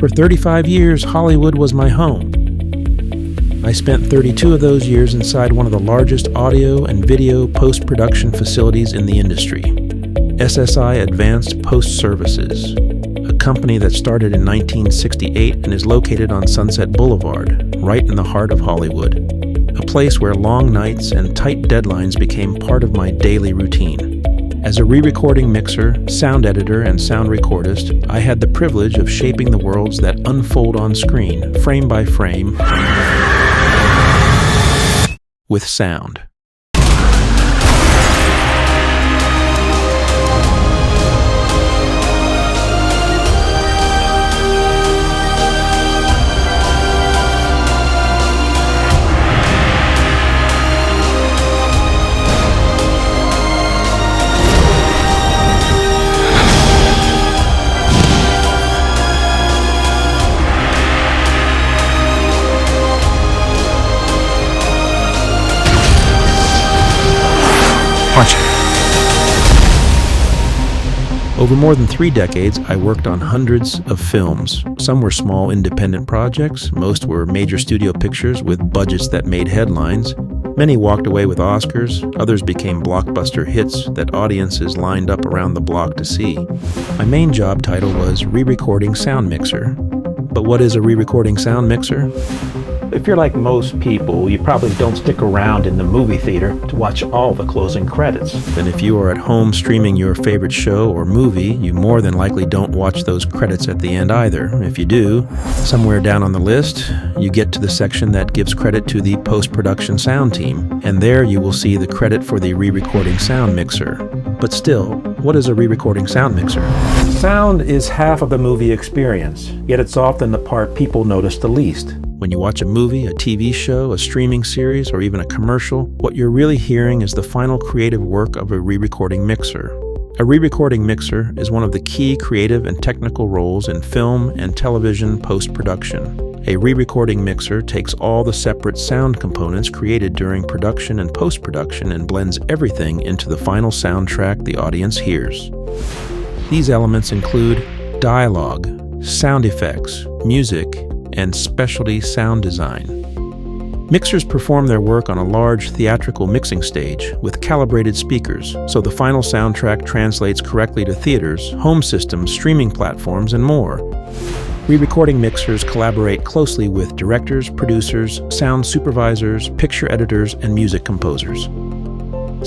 For 35 years, Hollywood was my home. I spent 32 of those years inside one of the largest audio and video post-production facilities in the industry, SSI Advanced Post Services, a company that started in 1968 and is located on Sunset Boulevard, right in the heart of Hollywood, a place where long nights and tight deadlines became part of my daily routine. As a re-recording mixer, sound editor, and sound recordist, I had the privilege of shaping the worlds that unfold on screen, frame by frame, with sound. Punch it. Over more than 3 decades, I worked on hundreds of films. Some were small independent projects, most were major studio pictures with budgets that made headlines. Many walked away with Oscars, others became blockbuster hits that audiences lined up around the block to see. My main job title was re-recording sound mixer. But what is a re-recording sound mixer? If you're like most people, you probably don't stick around in the movie theater to watch all the closing credits. Then if you are at home streaming your favorite show or movie, you more than likely don't watch those credits at the end either. If you do, somewhere down on the list, you get to the section that gives credit to the post-production sound team, and there you will see the credit for the re-recording sound mixer. But still, what is a re-recording sound mixer? Sound is half of the movie experience, yet it's often the part people notice the least. When you watch a movie, a TV show, a streaming series, or even a commercial, what you're really hearing is the final creative work of a re-recording mixer. A re-recording mixer is one of the key creative and technical roles in film and television post-production. A re-recording mixer takes all the separate sound components created during production and post-production and blends everything into the final soundtrack the audience hears. These elements include dialogue, sound effects, music, and specialty sound design. Mixers perform their work on a large theatrical mixing stage with calibrated speakers, so the final soundtrack translates correctly to theaters, home systems, streaming platforms, and more. Re-recording mixers collaborate closely with directors, producers, sound supervisors, picture editors, and music composers.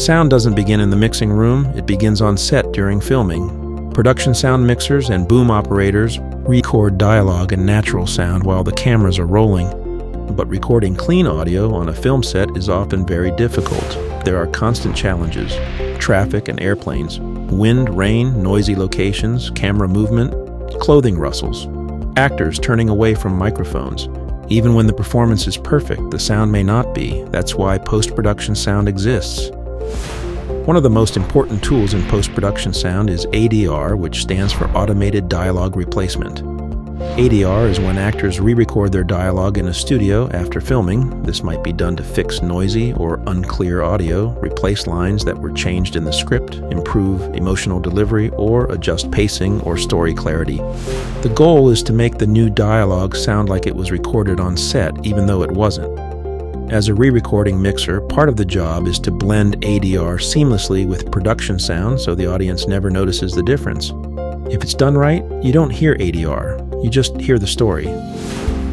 Sound doesn't begin in the mixing room, it begins on set during filming. Production sound mixers and boom operators record dialogue and natural sound while the cameras are rolling. But recording clean audio on a film set is often very difficult. There are constant challenges: traffic and airplanes, wind, rain, noisy locations, camera movement, clothing rustles, actors turning away from microphones. Even when the performance is perfect, the sound may not be. That's why post-production sound exists. One of the most important tools in post-production sound is ADR, which stands for Automated Dialogue Replacement. ADR is when actors re-record their dialogue in a studio after filming. This might be done to fix noisy or unclear audio, replace lines that were changed in the script, improve emotional delivery, or adjust pacing or story clarity. The goal is to make the new dialogue sound like it was recorded on set, even though it wasn't. As a re-recording mixer, part of the job is to blend ADR seamlessly with production sound so the audience never notices the difference. If it's done right, you don't hear ADR, you just hear the story.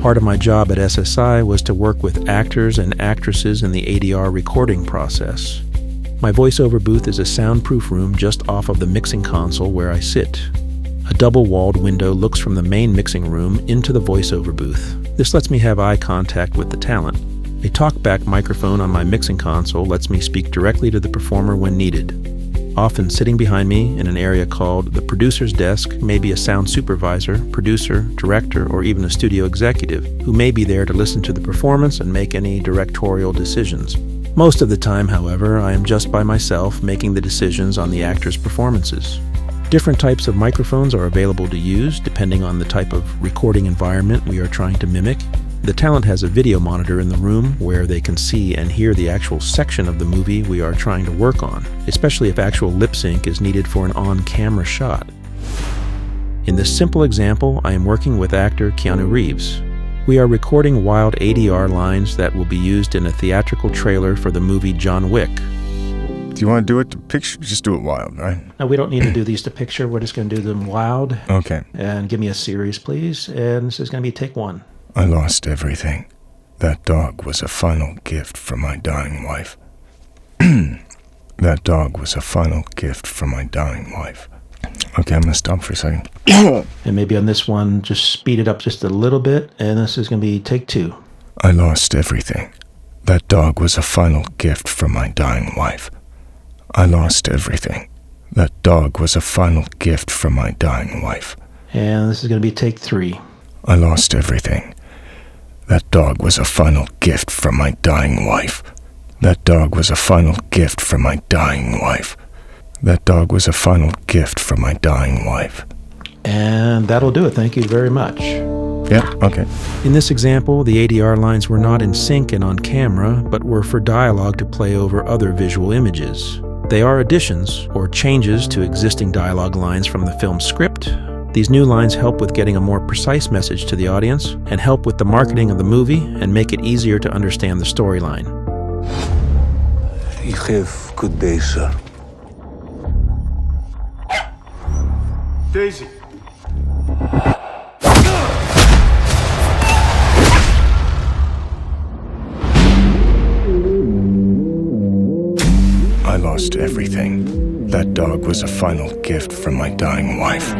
Part of my job at SSI was to work with actors and actresses in the ADR recording process. My voiceover booth is a soundproof room just off of the mixing console where I sit. A double-walled window looks from the main mixing room into the voiceover booth. This lets me have eye contact with the talent. A talkback microphone on my mixing console lets me speak directly to the performer when needed. Often sitting behind me in an area called the producer's desk may be a sound supervisor, producer, director, or even a studio executive who may be there to listen to the performance and make any directorial decisions. Most of the time, however, I am just by myself making the decisions on the actors' performances. Different types of microphones are available to use depending on the type of recording environment we are trying to mimic. The talent has a video monitor in the room where they can see and hear the actual section of the movie we are trying to work on, especially if actual lip sync is needed for an on-camera shot. In this simple example, I am working with actor Keanu Reeves. We are recording wild ADR lines that will be used in a theatrical trailer for the movie John Wick. Do you want to do it to picture? Just do it wild, right? No, we don't need to do these to picture. We're just going to do them loud. Okay. And give me a series, please. And this is going to be take one. I lost everything. That dog was a final gift from my dying wife. That dog was a final gift from my dying wife. Okay, I'm going to stop for a second. And maybe on this one, just speed it up just a little bit. And this is going to be take two. I lost everything. That dog was a final gift from my dying wife. I lost everything. That dog was a final gift from my dying wife. And this is going to be take three. I lost everything. That dog was a final gift from my dying wife. That dog was a final gift from my dying wife. That dog was a final gift from my dying wife. And that'll do it. Thank you very much. Yeah, okay. In this example, the ADR lines were not in sync and on camera, but were for dialogue to play over other visual images. They are additions or changes to existing dialogue lines from the film's script. These new lines help with getting a more precise message to the audience and help with the marketing of the movie and make it easier to understand the storyline. You have good day, sir. Daisy. I lost everything. That dog was a final gift from my dying wife.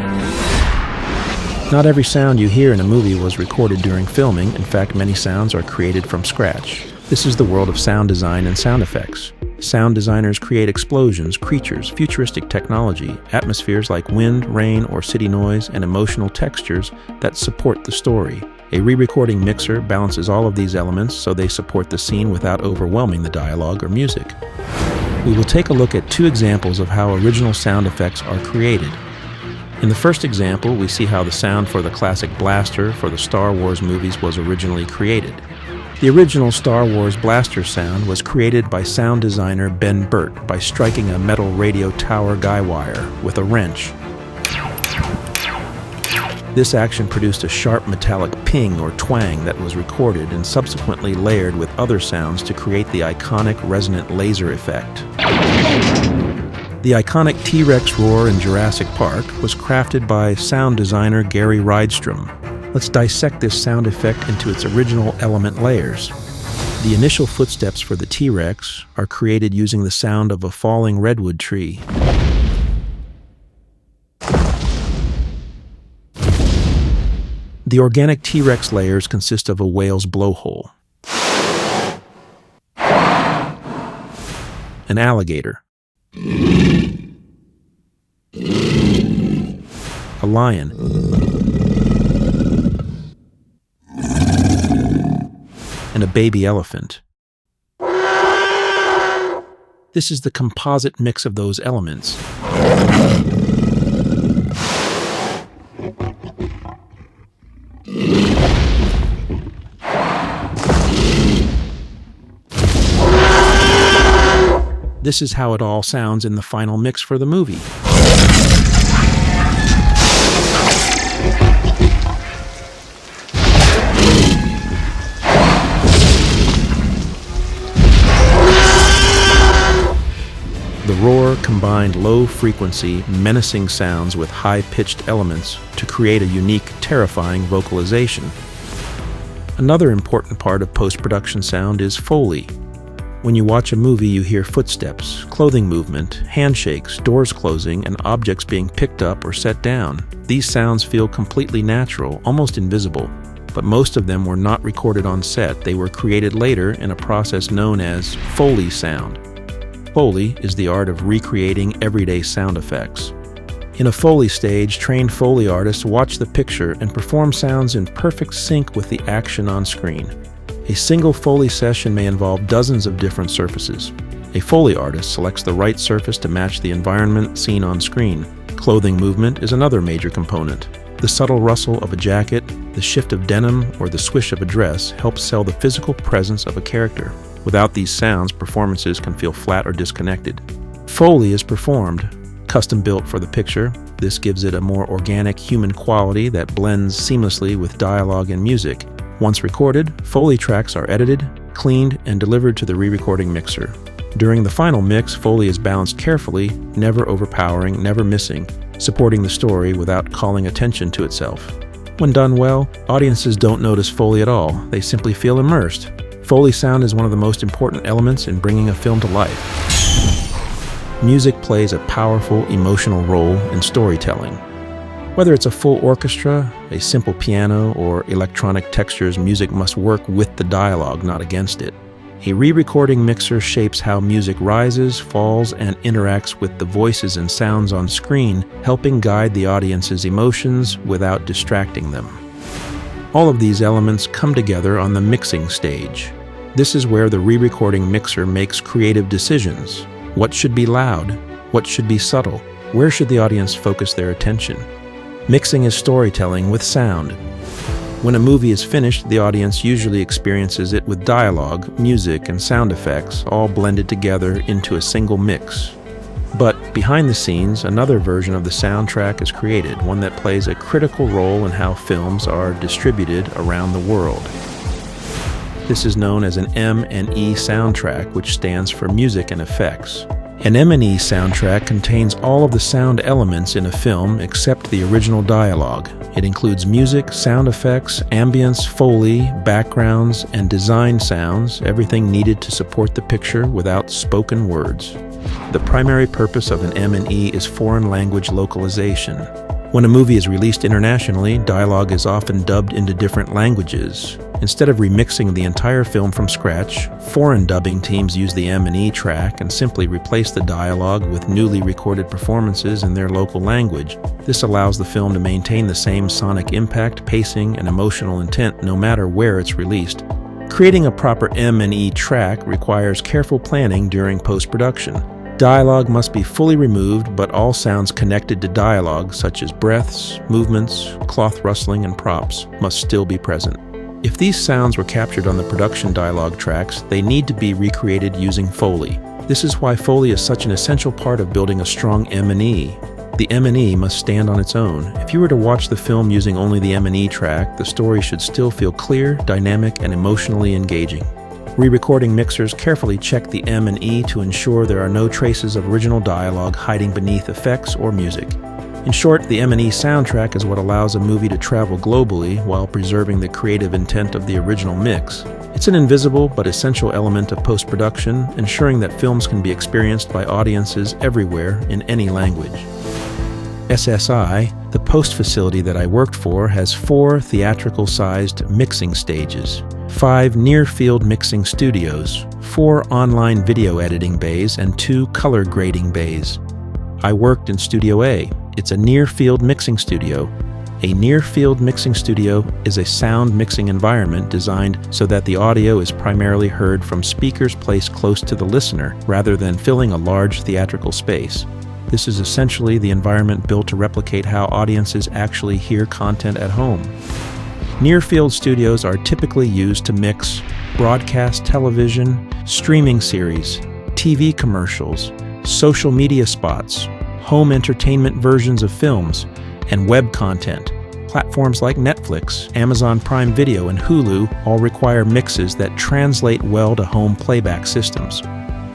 Not every sound you hear in a movie was recorded during filming. In fact, many sounds are created from scratch. This is the world of sound design and sound effects. Sound designers create explosions, creatures, futuristic technology, atmospheres like wind, rain, or city noise, and emotional textures that support the story. A re-recording mixer balances all of these elements so they support the scene without overwhelming the dialogue or music. We will take a look at two examples of how original sound effects are created. In the first example, we see how the sound for the classic blaster for the Star Wars movies was originally created. The original Star Wars blaster sound was created by sound designer Ben Burt by striking a metal radio tower guy wire with a wrench. This action produced a sharp metallic ping or twang that was recorded and subsequently layered with other sounds to create the iconic resonant laser effect. The iconic T-Rex roar in Jurassic Park was crafted by sound designer Gary Rydstrom. Let's dissect this sound effect into its original element layers. The initial footsteps for the T-Rex are created using the sound of a falling redwood tree. The organic T-Rex layers consist of a whale's blowhole, an alligator, a lion, and a baby elephant. This is the composite mix of those elements. This is how it all sounds in the final mix for the movie. The roar combined low-frequency, menacing sounds with high-pitched elements to create a unique, terrifying vocalization. Another important part of post-production sound is foley. When you watch a movie, you hear footsteps, clothing movement, handshakes, doors closing, and objects being picked up or set down. These sounds feel completely natural, almost invisible, but most of them were not recorded on set. They were created later in a process known as foley sound. Foley is the art of recreating everyday sound effects. In a Foley stage, trained Foley artists watch the picture and perform sounds in perfect sync with the action on screen. A single Foley session may involve dozens of different surfaces. A Foley artist selects the right surface to match the environment seen on screen. Clothing movement is another major component. The subtle rustle of a jacket, the shift of denim, or the swish of a dress helps sell the physical presence of a character. Without these sounds, performances can feel flat or disconnected. Foley is performed custom-built for the picture. This gives it a more organic human quality that blends seamlessly with dialogue and music. Once recorded, Foley tracks are edited, cleaned, and delivered to the re-recording mixer. During the final mix, Foley is balanced carefully, never overpowering, never missing, supporting the story without calling attention to itself. When done well, audiences don't notice Foley at all. They simply feel immersed. Foley sound is one of the most important elements in bringing a film to life. Music plays a powerful, emotional role in storytelling. Whether it's a full orchestra, a simple piano, or electronic textures, music must work with the dialogue, not against it. A re-recording mixer shapes how music rises, falls, and interacts with the voices and sounds on screen, helping guide the audience's emotions without distracting them. All of these elements come together on the mixing stage. This is where the re-recording mixer makes creative decisions. What should be loud? What should be subtle? Where should the audience focus their attention? Mixing is storytelling with sound. When a movie is finished, the audience usually experiences it with dialogue, music, and sound effects, all blended together into a single mix. But behind the scenes, another version of the soundtrack is created, one that plays a critical role in how films are distributed around the world. This is known as an M&E soundtrack, which stands for music and effects. An M&E soundtrack contains all of the sound elements in a film except the original dialogue. It includes music, sound effects, ambience, Foley, backgrounds, and design sounds, everything needed to support the picture without spoken words. The primary purpose of an M&E is foreign language localization. When a movie is released internationally, dialogue is often dubbed into different languages. Instead of remixing the entire film from scratch, foreign dubbing teams use the M&E track and simply replace the dialogue with newly recorded performances in their local language. This allows the film to maintain the same sonic impact, pacing, and emotional intent no matter where it's released. Creating a proper M&E track requires careful planning during post-production. Dialogue must be fully removed, but all sounds connected to dialogue, such as breaths, movements, cloth rustling, and props, must still be present. If these sounds were captured on the production dialogue tracks, they need to be recreated using Foley. This is why Foley is such an essential part of building a strong M&E. The M&E must stand on its own. If you were to watch the film using only the M&E track, the story should still feel clear, dynamic, and emotionally engaging. Re-recording mixers carefully check the M&E to ensure there are no traces of original dialogue hiding beneath effects or music. In short, the M&E soundtrack is what allows a movie to travel globally while preserving the creative intent of the original mix. It's an invisible but essential element of post-production, ensuring that films can be experienced by audiences everywhere in any language. SSI, the post facility that I worked for, has 4 theatrical-sized mixing stages, 5 near-field mixing studios, 4 online video editing bays, and 2 color grading bays. I worked in Studio A. It's a near-field mixing studio. A near-field mixing studio is a sound mixing environment designed so that the audio is primarily heard from speakers placed close to the listener rather than filling a large theatrical space. This is essentially the environment built to replicate how audiences actually hear content at home. Near-field studios are typically used to mix broadcast television, streaming series, TV commercials, social media spots, home entertainment versions of films, and web content. Platforms like Netflix, Amazon Prime Video, and Hulu all require mixes that translate well to home playback systems.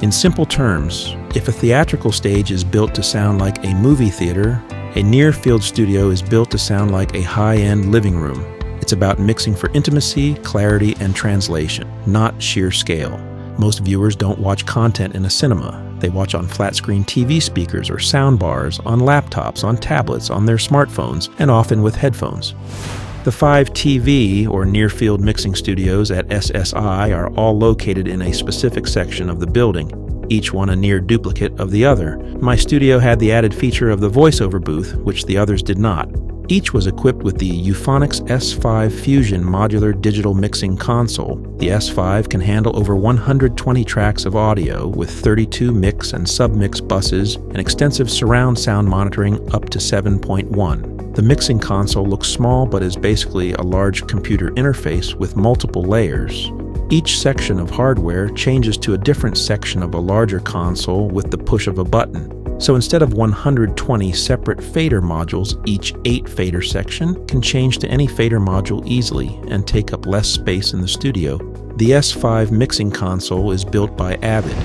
In simple terms, if a theatrical stage is built to sound like a movie theater, a near-field studio is built to sound like a high-end living room. It's about mixing for intimacy, clarity, and translation, not sheer scale. Most viewers don't watch content in a cinema. They watch on flat-screen TV speakers or sound bars, on laptops, on tablets, on their smartphones, and often with headphones. The 5 TV, or near-field mixing studios at SSI, are all located in a specific section of the building, each one a near duplicate of the other. My studio had the added feature of the voiceover booth, which the others did not. Each was equipped with the Euphonics S5 Fusion modular digital mixing console. The S5 can handle over 120 tracks of audio with 32 mix and submix buses and extensive surround sound monitoring up to 7.1. The mixing console looks small but is basically a large computer interface with multiple layers. Each section of hardware changes to a different section of a larger console with the push of a button. So instead of 120 separate fader modules, each 8 fader section can change to any fader module easily and take up less space in the studio. The S5 mixing console is built by Avid.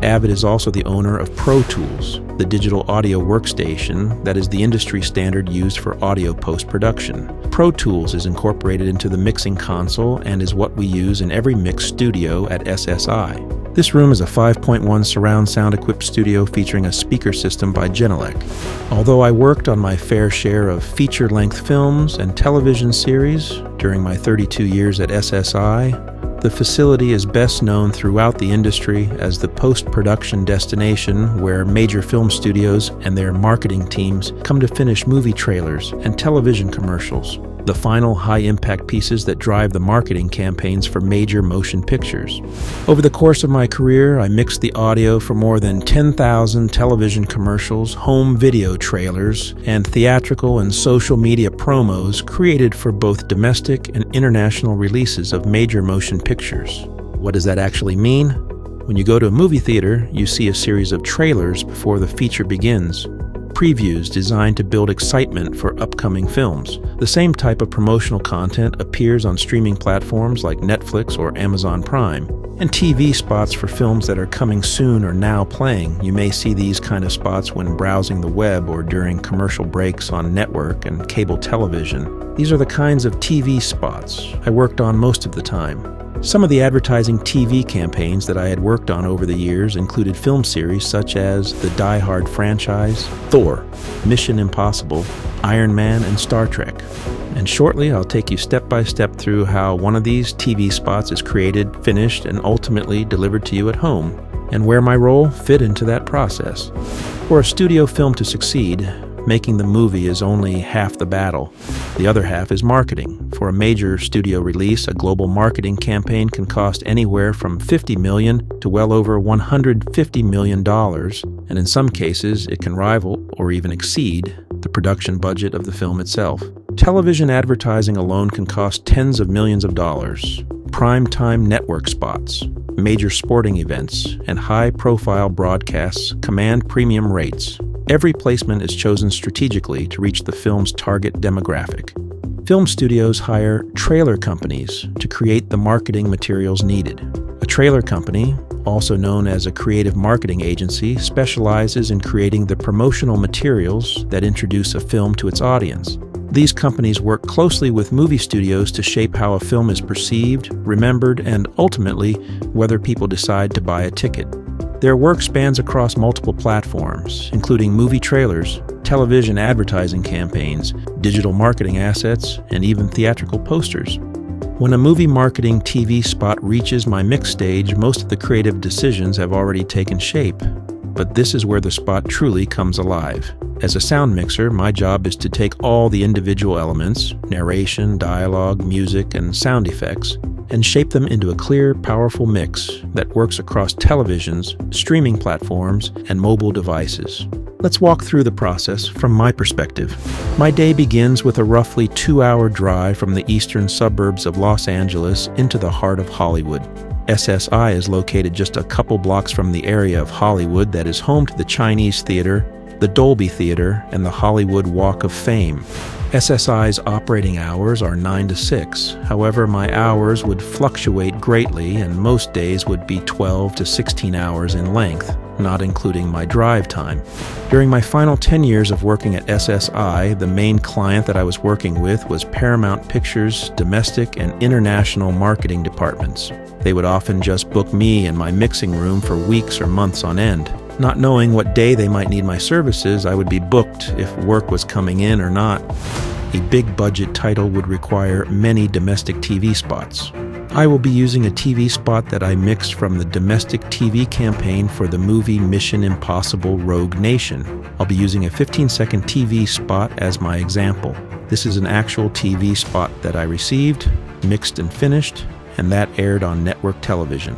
Avid is also the owner of Pro Tools, the digital audio workstation that is the industry standard used for audio post-production. Pro Tools is incorporated into the mixing console and is what we use in every mix studio at SSI. This room is a 5.1 surround sound equipped studio featuring a speaker system by Genelec. Although I worked on my fair share of feature-length films and television series during my 32 years at SSI, the facility is best known throughout the industry as the post-production destination where major film studios and their marketing teams come to finish movie trailers and television commercials, the final high-impact pieces that drive the marketing campaigns for major motion pictures. Over the course of my career, I mixed the audio for more than 10,000 television commercials, home video trailers, and theatrical and social media promos created for both domestic and international releases of major motion pictures. What does that actually mean? When you go to a movie theater, you see a series of trailers before the feature begins. Previews designed to build excitement for upcoming films. The same type of promotional content appears on streaming platforms like Netflix or Amazon Prime, and TV spots for films that are coming soon or now playing. You may see these kind of spots when browsing the web or during commercial breaks on network and cable television. These are the kinds of TV spots I worked on most of the time. Some of the advertising TV campaigns that I had worked on over the years included film series such as the Die Hard franchise, Thor, Mission Impossible, Iron Man, and Star Trek. And shortly, I'll take you step by step through how one of these TV spots is created, finished, and ultimately delivered to you at home, and where my role fit into that process. For a studio film to succeed, making the movie is only half the battle. The other half is marketing. For a major studio release, a global marketing campaign can cost anywhere from $50 million to well over $150 million, and in some cases, it can rival or even exceed the production budget of the film itself. Television advertising alone can cost tens of millions of dollars. Primetime network spots, major sporting events, and high-profile broadcasts command premium rates. Every placement is chosen strategically to reach the film's target demographic. Film studios hire trailer companies to create the marketing materials needed. A trailer company, also known as a creative marketing agency, specializes in creating the promotional materials that introduce a film to its audience. These companies work closely with movie studios to shape how a film is perceived, remembered, and ultimately, whether people decide to buy a ticket. Their work spans across multiple platforms, including movie trailers, television advertising campaigns, digital marketing assets, and even theatrical posters. When a movie marketing TV spot reaches my mix stage, most of the creative decisions have already taken shape. But this is where the spot truly comes alive. As a sound mixer, my job is to take all the individual elements, narration, dialogue, music, and sound effects, and shape them into a clear, powerful mix that works across televisions, streaming platforms, and mobile devices. Let's walk through the process from my perspective. My day begins with a roughly 2-hour drive from the eastern suburbs of Los Angeles into the heart of Hollywood. SSI is located just a couple blocks from the area of Hollywood that is home to the Chinese Theater, the Dolby Theater, and the Hollywood Walk of Fame. SSI's operating hours are 9 to 6. However, my hours would fluctuate greatly, and most days would be 12 to 16 hours in length, not including my drive time. During my final 10 years of working at SSI, the main client that I was working with was Paramount Pictures' domestic and international marketing departments. They would often just book me in my mixing room for weeks or months on end. Not knowing what day they might need my services, I would be booked if work was coming in or not. A big budget title would require many domestic TV spots. I will be using a TV spot that I mixed from the domestic TV campaign for the movie Mission Impossible Rogue Nation. I'll be using a 15-second TV spot as my example. This is an actual TV spot that I received, mixed and finished, and that aired on network television.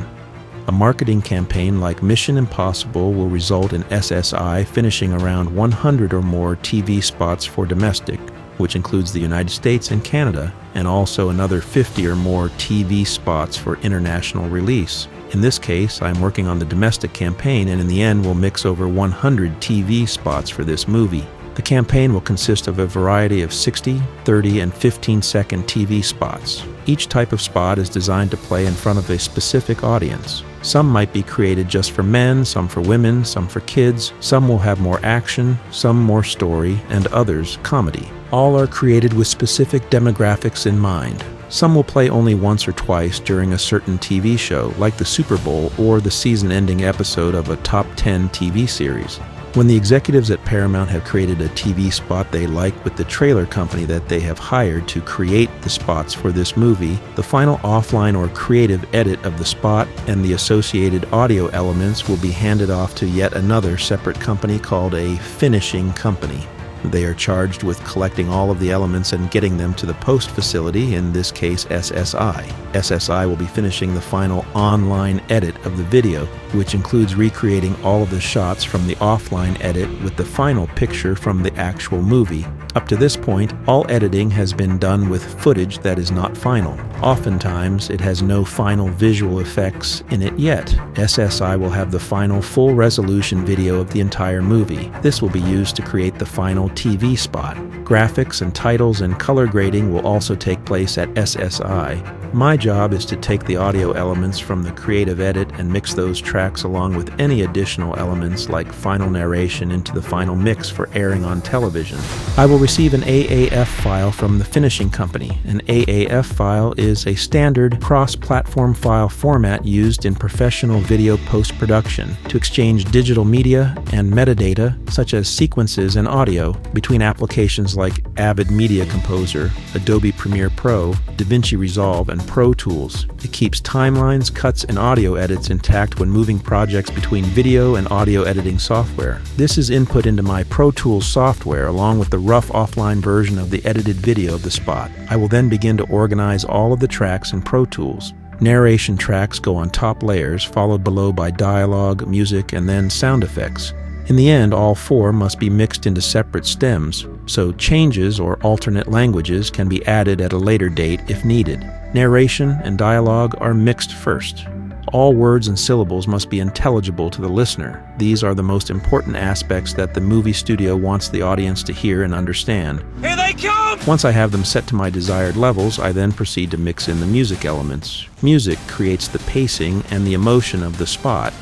A marketing campaign like Mission Impossible will result in SSI finishing around 100 or more TV spots for domestic, which includes the United States and Canada, and also another 50 or more TV spots for international release. In this case, I'm working on the domestic campaign, and in the end will mix over 100 TV spots for this movie. The campaign will consist of a variety of 60, 30, and 15-second TV spots. Each type of spot is designed to play in front of a specific audience. Some might be created just for men, some for women, some for kids, some will have more action, some more story, and others comedy. All are created with specific demographics in mind. Some will play only once or twice during a certain TV show, like the Super Bowl or the season-ending episode of a top 10 TV series. When the executives at Paramount have created a TV spot they like with the trailer company that they have hired to create the spots for this movie, the final offline or creative edit of the spot and the associated audio elements will be handed off to yet another separate company called a finishing company. They are charged with collecting all of the elements and getting them to the post facility, in this case SSI. SSI will be finishing the final online edit of the video, which includes recreating all of the shots from the offline edit with the final picture from the actual movie. Up to this point, all editing has been done with footage that is not final. Oftentimes, it has no final visual effects in it yet. SSI will have the final full-resolution video of the entire movie. This will be used to create the final TV spot. Graphics and titles and color grading will also take place at SSI. My job is to take the audio elements from the creative edit and mix those tracks along with any additional elements like final narration into the final mix for airing on television. I will receive an AAF file from the finishing company. An AAF file is a standard cross-platform file format used in professional video post-production to exchange digital media and metadata such as sequences and audio between applications like Avid Media Composer, Adobe Premiere Pro, DaVinci Resolve, and Pro Tools. It keeps timelines, cuts, and audio edits intact when moving projects between video and audio editing software. This is input into my Pro Tools software along with the rough offline version of the edited video of the spot. I will then begin to organize all of the tracks in Pro Tools. Narration tracks go on top layers, followed below by dialogue, music, and then sound effects. In the end, all four must be mixed into separate stems, so changes or alternate languages can be added at a later date if needed. Narration and dialogue are mixed first. All words and syllables must be intelligible to the listener. These are the most important aspects that the movie studio wants the audience to hear and understand. Here they come! Once I have them set to my desired levels, I then proceed to mix in the music elements. Music creates the pacing and the emotion of the spot.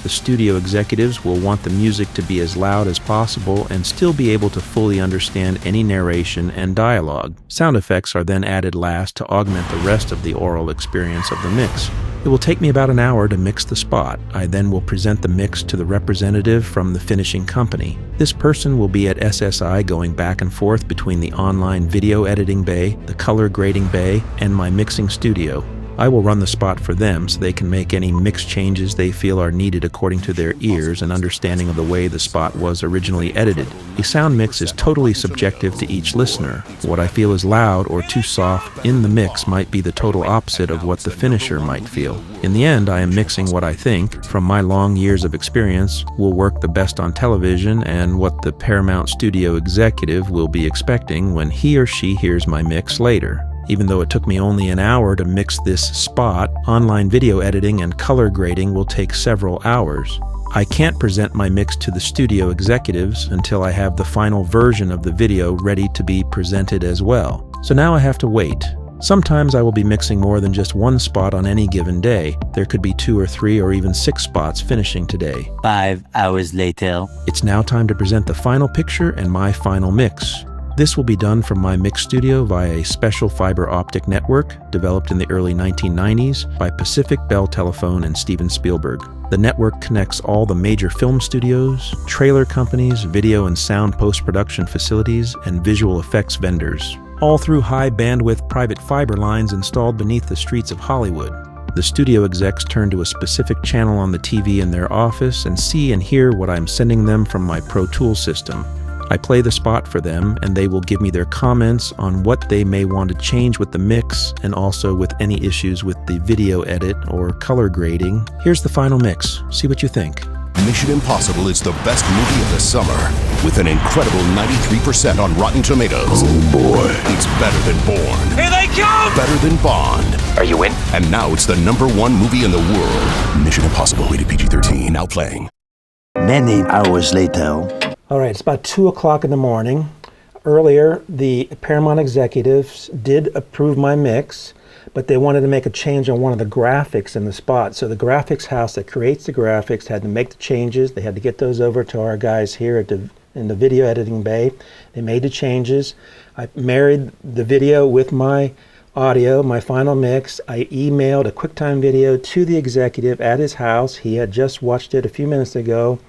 The studio executives will want the music to be as loud as possible and still be able to fully understand any narration and dialogue. Sound effects are then added last to augment the rest of the oral experience of the mix. It will take me about an hour to mix the spot. I then will present the mix to the representative from the finishing company. This person will be at SSI going back and forth between the online video editing bay, the color grading bay, and my mixing studio. I will run the spot for them so they can make any mix changes they feel are needed according to their ears and understanding of the way the spot was originally edited. A sound mix is totally subjective to each listener. What I feel is loud or too soft in the mix might be the total opposite of what the finisher might feel. In the end, I am mixing what I think, from my long years of experience, will work the best on television and what the Paramount studio executive will be expecting when he or she hears my mix later. Even though it took me only an hour to mix this spot, online video editing and color grading will take several hours. I can't present my mix to the studio executives until I have the final version of the video ready to be presented as well. So now I have to wait. Sometimes I will be mixing more than just one spot on any given day. There could be 2 or 3 or even 6 spots finishing today. 5 hours later. It's now time to present the final picture and my final mix. This will be done from my mix studio via a special fiber optic network developed in the early 1990s by Pacific Bell Telephone and Steven Spielberg. The network connects all the major film studios, trailer companies, video and sound post-production facilities, and visual effects vendors, all through high-bandwidth private fiber lines installed beneath the streets of Hollywood. The studio execs turn to a specific channel on the TV in their office and see and hear what I'm sending them from my Pro Tools system. I play the spot for them, and they will give me their comments on what they may want to change with the mix and also with any issues with the video edit or color grading. Here's the final mix. See what you think. Mission Impossible is the best movie of the summer with an incredible 93% on Rotten Tomatoes. Oh boy. It's better than Bourne. Here they come! Better than Bond. Are you in? And now it's the #1 movie in the world. Mission Impossible, rated PG-13, now playing. Many hours later. All right, it's about 2 o'clock in the morning. Earlier, the Paramount executives did approve my mix, but they wanted to make a change on one of the graphics in the spot. So the graphics house that creates the graphics had to make the changes. They had to get those over to our guys here in the video editing bay. They made the changes. I married the video with my audio, my final mix. I emailed a QuickTime video to the executive at his house. He had just watched it a few minutes ago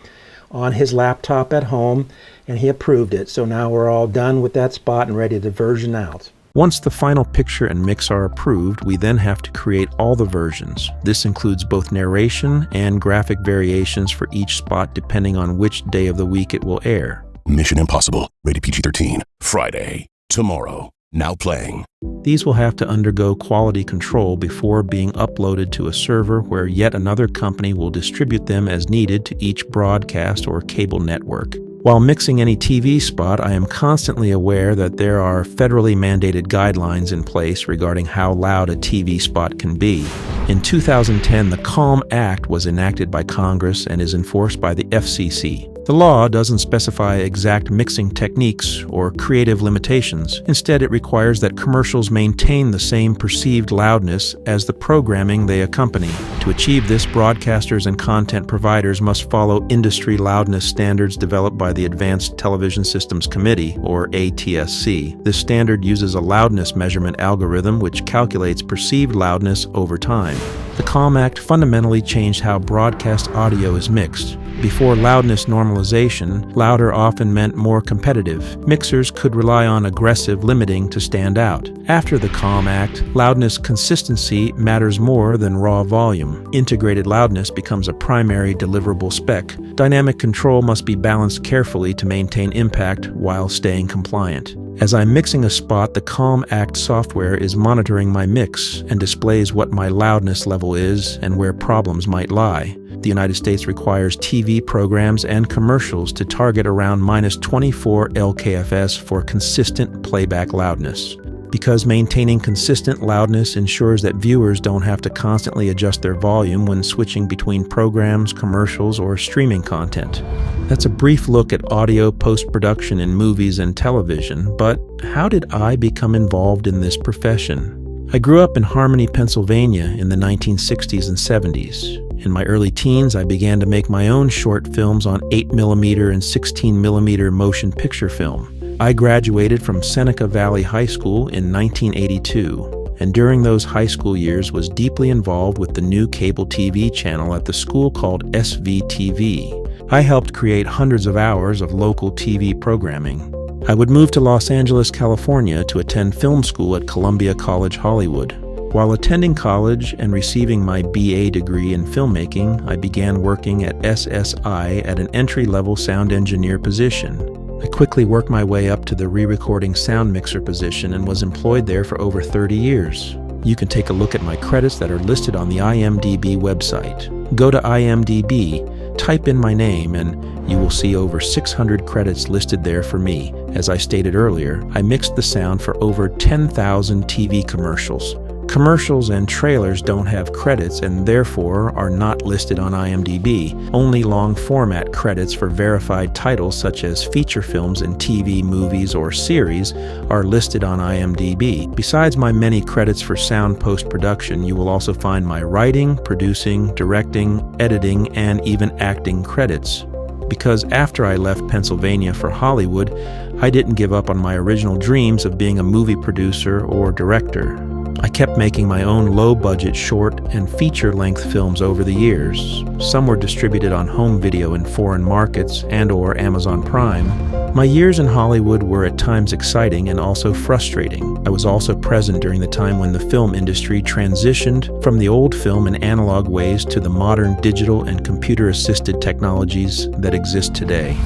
on his laptop at home, and he approved it. So now we're all done with that spot and ready to version out. Once the final picture and mix are approved, we then have to create all the versions. This includes both narration and graphic variations for each spot depending on which day of the week it will air. Mission Impossible, rated PG-13, Friday, tomorrow, now playing. These will have to undergo quality control before being uploaded to a server where yet another company will distribute them as needed to each broadcast or cable network. While mixing any TV spot, I am constantly aware that there are federally mandated guidelines in place regarding how loud a TV spot can be. In 2010, the CALM Act was enacted by Congress and is enforced by the FCC. The law doesn't specify exact mixing techniques or creative limitations. Instead, it requires that commercials maintain the same perceived loudness as the programming they accompany. To achieve this, broadcasters and content providers must follow industry loudness standards developed by the Advanced Television Systems Committee, or ATSC. This standard uses a loudness measurement algorithm which calculates perceived loudness over time. The CALM Act fundamentally changed how broadcast audio is mixed. Before loudness normalization, louder often meant more competitive. Mixers could rely on aggressive limiting to stand out. After the CALM Act, loudness consistency matters more than raw volume. Integrated loudness becomes a primary deliverable spec. Dynamic control must be balanced carefully to maintain impact while staying compliant. As I'm mixing a spot, the CALM Act software is monitoring my mix and displays what my loudness level is and where problems might lie. The United States requires TV programs and commercials to target around -24 LKFS for consistent playback loudness. Because maintaining consistent loudness ensures that viewers don't have to constantly adjust their volume when switching between programs, commercials, or streaming content. That's a brief look at audio post-production in movies and television, but how did I become involved in this profession? I grew up in Harmony, Pennsylvania in the 1960s and 70s. In my early teens, I began to make my own short films on 8mm and 16mm motion picture film. I graduated from Seneca Valley High School in 1982, and during those high school years was deeply involved with the new cable TV channel at the school called SVTV. I helped create hundreds of hours of local TV programming. I would move to Los Angeles, California to attend film school at Columbia College Hollywood. While attending college and receiving my BA degree in filmmaking, I began working at SSI at an entry-level sound engineer position. I quickly worked my way up to the re-recording sound mixer position and was employed there for over 30 years. You can take a look at my credits that are listed on the IMDb website. Go to IMDb, type in my name, and you will see over 600 credits listed there for me. As I stated earlier, I mixed the sound for over 10,000 TV commercials. Commercials and trailers don't have credits and therefore are not listed on IMDb. Only long-format credits for verified titles such as feature films and TV, movies, or series are listed on IMDb. Besides my many credits for sound post-production, you will also find my writing, producing, directing, editing, and even acting credits. Because after I left Pennsylvania for Hollywood, I didn't give up on my original dreams of being a movie producer or director. I kept making my own low-budget short and feature-length films over the years. Some were distributed on home video in foreign markets and/or Amazon Prime. My years in Hollywood were at times exciting and also frustrating. I was also present during the time when the film industry transitioned from the old film and analog ways to the modern digital and computer-assisted technologies that exist today.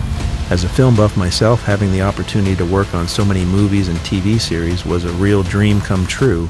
As a film buff myself, having the opportunity to work on so many movies and TV series was a real dream come true.